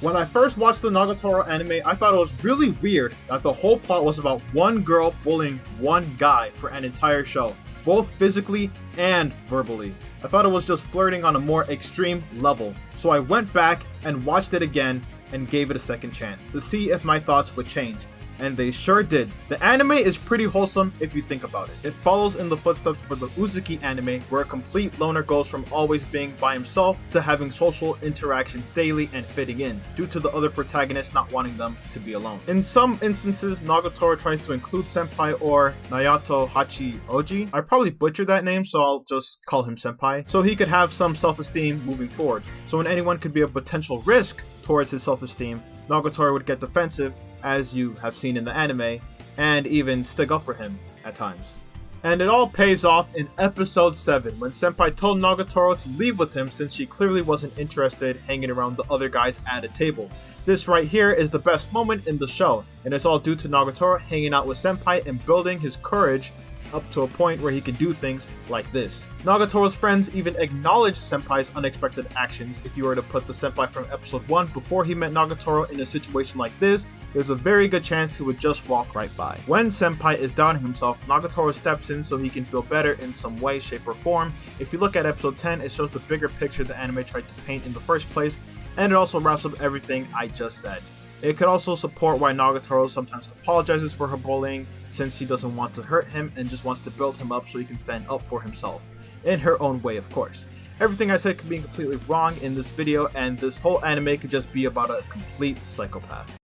When I first watched the Nagatoro anime, I thought it was really weird that the whole plot was about one girl bullying one guy for an entire show, both physically and verbally. I thought it was just flirting on a more extreme level, so I went back and watched it again and gave it a second chance to see if my thoughts would change. And they sure did. The anime is pretty wholesome if you think about it. It follows in the footsteps for the Uzuki anime, where a complete loner goes from always being by himself to having social interactions daily and fitting in, due to the other protagonists not wanting them to be alone. In some instances, Nagatoro tries to include senpai or Nayato Hachi Oji. I probably butchered that name, so I'll just call him senpai, so he could have some self-esteem moving forward. So when anyone could be a potential risk towards his self-esteem, Nagatoro would get defensive, as you have seen in the anime, and even stick up for him at times. And it all pays off in episode 7, when Senpai told Nagatoro to leave with him since she clearly wasn't interested hanging around the other guys at a table. This right here is the best moment in the show, and it's all due to Nagatoro hanging out with Senpai and building his courage up to a point where he can do things like this. Nagatoro's friends even acknowledged Senpai's unexpected actions. If you were to put the Senpai from episode 1 before he met Nagatoro in a situation like this, there's a very good chance he would just walk right by. When Senpai is doubting himself, Nagatoro steps in so he can feel better in some way, shape, or form. If you look at episode 10, it shows the bigger picture the anime tried to paint in the first place, and it also wraps up everything I just said. It could also support why Nagatoro sometimes apologizes for her bullying, since she doesn't want to hurt him and just wants to build him up so he can stand up for himself. In her own way, of course. Everything I said could be completely wrong in this video, and this whole anime could just be about a complete psychopath.